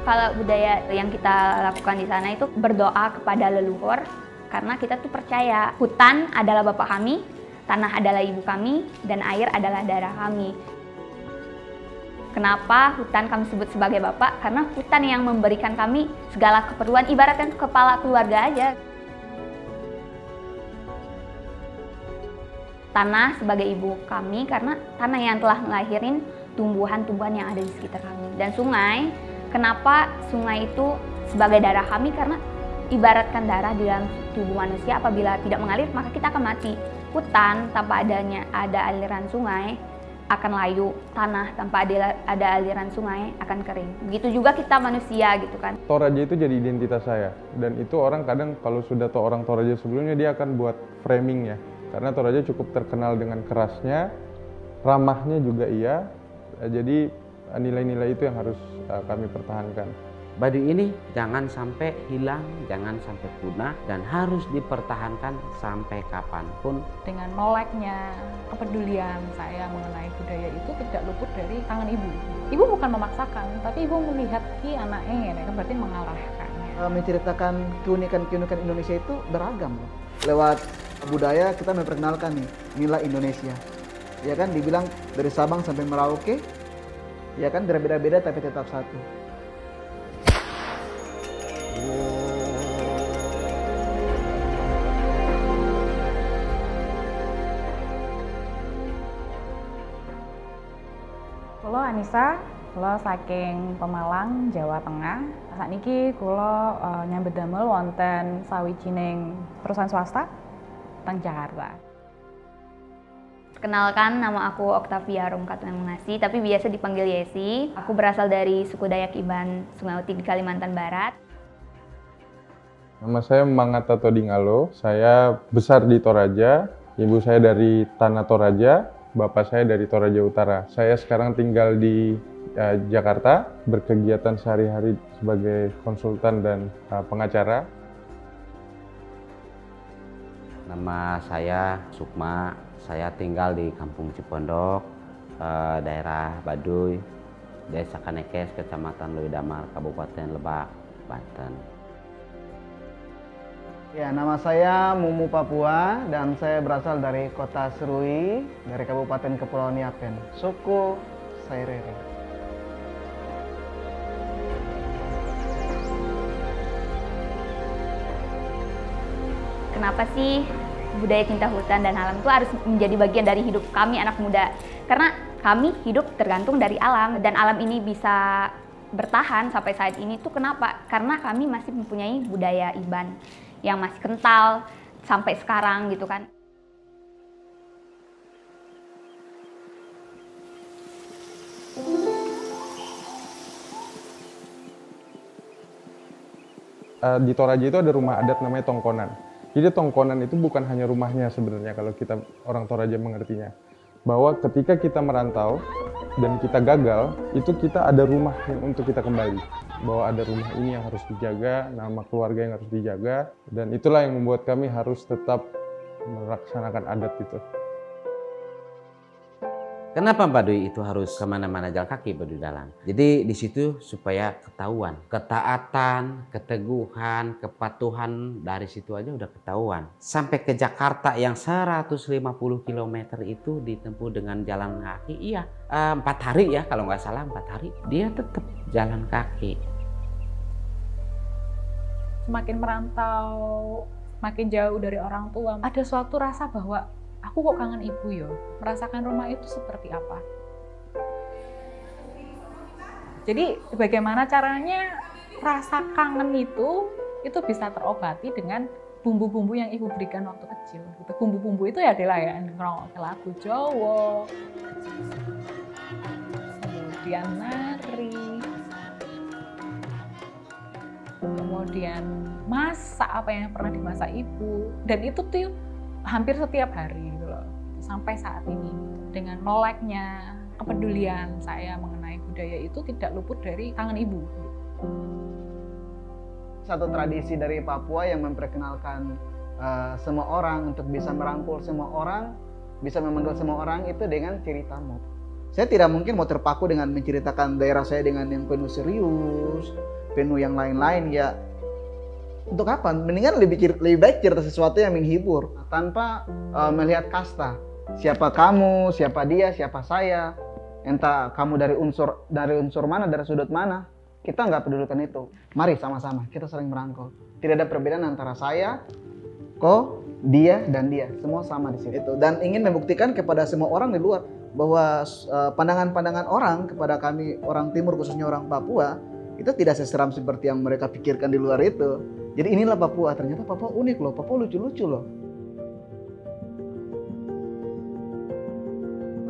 Kalau budaya yang kita lakukan di sana itu berdoa kepada leluhur, karena kita tuh percaya hutan adalah bapak kami, tanah adalah ibu kami, dan air adalah darah kami. Kenapa hutan kami sebut sebagai bapak? Karena hutan yang memberikan kami segala keperluan, ibaratkan kepala keluarga aja. Tanah sebagai ibu kami karena tanah yang telah melahirin tumbuhan-tumbuhan yang ada di sekitar kami. Dan sungai, kenapa sungai itu sebagai darah kami? Karena ibaratkan darah di dalam tubuh manusia, apabila tidak mengalir maka kita akan mati. Hutan tanpa ada aliran sungai akan layu, tanah tanpa ada aliran sungai akan kering. Begitu juga kita manusia gitu kan. Toraja itu jadi identitas saya, dan itu orang kadang kalau sudah tahu orang Toraja sebelumnya dia akan buat framing ya. Karena Toraja cukup terkenal dengan kerasnya, ramahnya juga iya. Jadi nilai-nilai itu yang harus kami pertahankan. Baduy ini jangan sampai hilang, jangan sampai punah, dan harus dipertahankan sampai kapanpun. Dengan meleknya kepedulian saya mengenai budaya itu tidak luput dari tangan ibu. Ibu bukan memaksakan, tapi ibu melihat anaknya, itu berarti mengarahkan. Menceritakan keunikan-keunikan Indonesia itu beragam. Lewat budaya kita memperkenalkan nilai Indonesia. Ya kan, dibilang dari Sabang sampai Merauke, ya kan, berbeda-beda tapi tetap satu. Kulo Anissa, kulo saking Pemalang, Jawa Tengah. Sakniki kulo nyambet damel wonten sawijining perusahaan swasta teng Jakarta. Perkenalkan, nama aku Oktavia Rumkatmenasi, tapi biasa dipanggil Yesi. Aku berasal dari suku Dayak Iban Sungai Utik di Kalimantan Barat. Nama saya Mangata Todingalo, saya besar di Toraja, ibu saya dari Tanah Toraja, bapak saya dari Toraja Utara. Saya sekarang tinggal di Jakarta, berkegiatan sehari-hari sebagai konsultan dan pengacara. Nama saya Sukma, saya tinggal di Kampung Cipondok, daerah Baduy, Desa Kanekes, Kecamatan Luidamar, Kabupaten Lebak, Banten. Ya, nama saya Mumu Papua dan saya berasal dari kota Serui, dari Kabupaten Kepulauan Yapen, suku Sairere. Kenapa sih budaya cinta hutan dan alam itu harus menjadi bagian dari hidup kami anak muda? Karena kami hidup tergantung dari alam, dan alam ini bisa bertahan sampai saat ini tuh kenapa? Karena kami masih mempunyai budaya Iban yang masih kental sampai sekarang gitu kan. Di Toraja itu ada rumah adat namanya Tongkonan. Jadi Tongkonan itu bukan hanya rumahnya sebenarnya kalau kita orang Toraja mengertinya. Bahwa ketika kita merantau dan kita gagal, itu kita ada rumah yang untuk kita kembali. Bahwa ada rumah ini yang harus dijaga, nama keluarga yang harus dijaga, dan itulah yang membuat kami harus tetap melaksanakan adat itu. Kenapa Baduy itu harus kemana-mana jalan kaki Baduy Dalam? Jadi di situ supaya ketahuan, ketaatan, keteguhan, kepatuhan dari situ aja udah ketahuan. Sampai ke Jakarta yang 150 km itu ditempuh dengan jalan kaki, iya 4 hari ya kalau nggak salah 4 hari dia tetap jalan kaki. Semakin merantau, makin jauh dari orang tua, ada suatu rasa bahwa aku kok kangen ibu yo, merasakan rumah itu seperti apa. Jadi bagaimana caranya rasa kangen itu bisa terobati dengan bumbu-bumbu yang ibu berikan waktu kecil. Bumbu-bumbu itu ya adalah ya lagu Jawa, kemudian nari, kemudian masak apa yang pernah dimasak ibu, dan itu tuh hampir setiap hari gitu loh, sampai saat ini. Dengan meleknya kepedulian saya mengenai budaya itu tidak luput dari tangan ibu. Satu tradisi dari Papua yang memperkenalkan semua orang untuk bisa merangkul semua orang, bisa memanggil semua orang itu dengan cerita mop. Saya tidak mungkin mau terpaku dengan menceritakan daerah saya dengan yang penuh serius, penuh yang lain-lain ya. Untuk apa? Mendingan lebih baik cerita sesuatu yang menghibur tanpa melihat kasta. Siapa kamu, siapa dia, siapa saya. Entah kamu dari unsur mana, dari sudut mana. Kita nggak pedulikan itu. Mari sama-sama kita saling merangkul. Tidak ada perbedaan antara saya, kau, dia, dan dia. Semua sama di situ. Dan ingin membuktikan kepada semua orang di luar bahwa pandangan-pandangan orang kepada kami orang Timur, khususnya orang Papua, itu tidak seseram seperti yang mereka pikirkan di luar itu. Jadi inilah Papua, ternyata Papua unik loh, Papua lucu-lucu loh.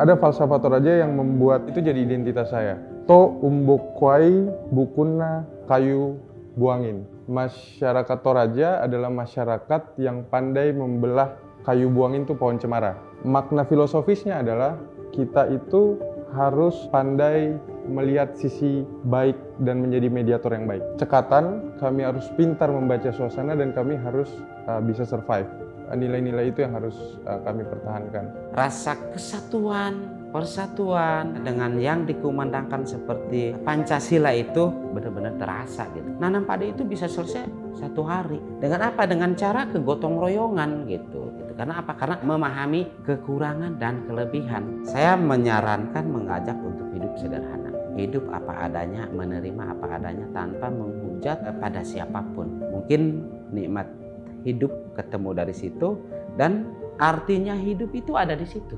Ada falsafah Toraja yang membuat itu jadi identitas saya. To umbok kwai bukuna kayu buangin. Masyarakat Toraja adalah masyarakat yang pandai membelah kayu buangin itu pohon cemara. Makna filosofisnya adalah kita itu harus pandai melihat sisi baik dan menjadi mediator yang baik. Cekatan, kami harus pintar membaca suasana dan kami harus bisa survive. Nilai-nilai itu yang harus kami pertahankan. Rasa kesatuan, persatuan dengan yang dikumandangkan seperti Pancasila itu benar-benar terasa gitu. Nanam padi itu bisa selesai 1 hari. Dengan apa? Dengan cara kegotong royongan gitu. Karena apa? Karena memahami kekurangan dan kelebihan. Saya menyarankan, mengajak untuk hidup sederhana. Hidup apa adanya, menerima apa adanya tanpa menghujat pada siapapun. Mungkin nikmat hidup ketemu dari situ dan artinya hidup itu ada di situ.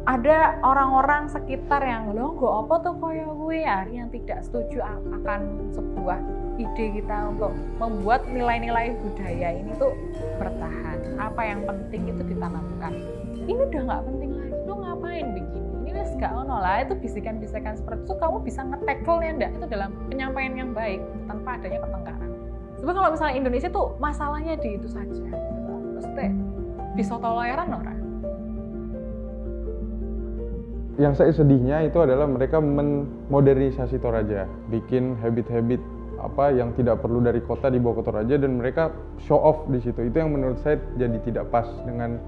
Ada orang-orang sekitar yang loh gak apa tuh kaya gue ya, yang tidak setuju akan sebuah ide kita untuk membuat nilai-nilai budaya ini tuh bertahan. Apa yang penting itu ditanamkan. Ini udah nggak penting lagi, lo ngapain begini? Ini wes gak ono lah, itu bisikan-bisikan seperti itu kamu bisa nge-tackle-nya enggak itu dalam penyampaian yang baik tanpa adanya pertengkaran. Sebab kalau misalnya Indonesia tuh masalahnya di itu saja, gitu. Mesti bisa toleran orang. Yang saya sedihnya itu adalah mereka memodernisasi Toraja, bikin habit-habit apa yang tidak perlu dari kota dibawa ke Toraja dan mereka show off di situ. Itu yang menurut saya jadi tidak pas dengan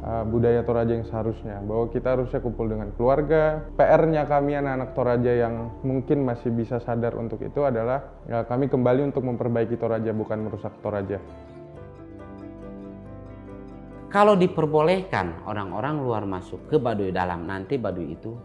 budaya Toraja yang seharusnya, bahwa kita harusnya kumpul dengan keluarga. PR-nya kami anak-anak Toraja yang mungkin masih bisa sadar untuk itu adalah kami kembali untuk memperbaiki Toraja, bukan merusak Toraja. Kalau diperbolehkan orang-orang luar masuk ke Baduy Dalam, nanti Baduy itu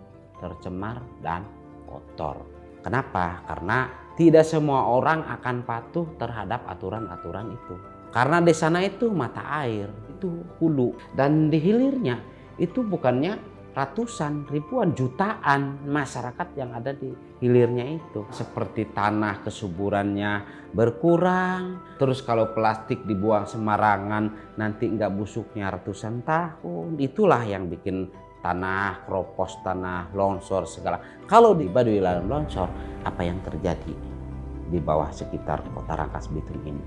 tercemar dan kotor. Kenapa? Karena tidak semua orang akan patuh terhadap aturan-aturan itu. Karena di sana itu mata air, itu hulu. Dan di hilirnya itu bukannya ratusan, ribuan, jutaan masyarakat yang ada di hilirnya itu. Seperti tanah kesuburannya berkurang, terus kalau plastik dibuang sembarangan nanti nggak busuknya ratusan tahun. Itulah yang bikin tanah kropos, tanah longsor segala. Kalau di Baduy Dalam longsor, apa yang terjadi di bawah sekitar kota Rangkas Bitung ini?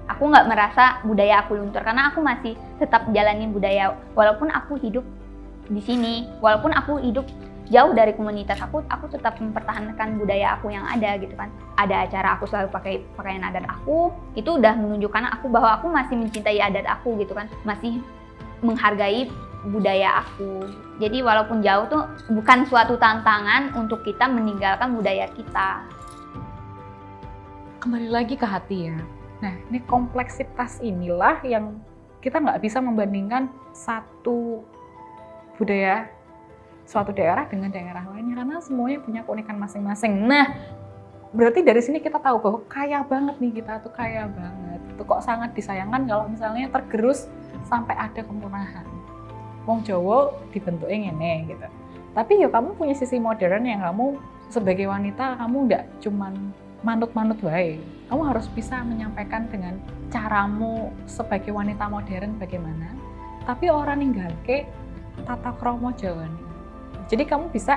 Aku nggak merasa budaya aku luntur karena aku masih tetap jalanin budaya walaupun aku hidup di sini, walaupun aku hidup jauh dari komunitas aku tetap mempertahankan budaya aku yang ada gitu kan. Ada acara aku selalu pakai pakaian adat aku, itu udah menunjukkan aku bahwa aku masih mencintai adat aku gitu kan, masih menghargai budaya aku. Jadi walaupun jauh tuh bukan suatu tantangan untuk kita meninggalkan budaya kita. Kembali lagi ke hati ya. Nah, ini kompleksitas inilah yang kita nggak bisa membandingkan satu budaya, suatu daerah dengan daerah lainnya karena semuanya punya keunikan masing-masing. Nah, berarti dari sini kita tahu bahwa kaya banget nih kita tuh kaya banget. Itu kok sangat disayangkan kalau misalnya tergerus sampai ada kepunahan. Wong Jawa dibentuknya ngene gitu. Tapi ya kamu punya sisi modern yang kamu sebagai wanita kamu nggak cuman manut-manut wae. Kamu harus bisa menyampaikan dengan caramu sebagai wanita modern bagaimana. Tapi orang ninggalke tata krama Jawa nih. Jadi kamu bisa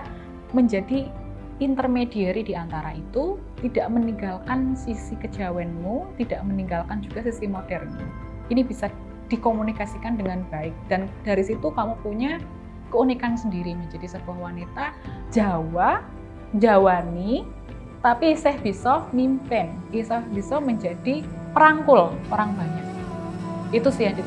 menjadi intermediary di antara itu, tidak meninggalkan sisi kejawenmu, tidak meninggalkan juga sisi modernmu. Ini bisa dikomunikasikan dengan baik dan dari situ kamu punya keunikan sendiri menjadi sebuah wanita Jawa, Jawani, tapi bisa mimpin, bisa menjadi perangkul orang banyak. Itu sih yang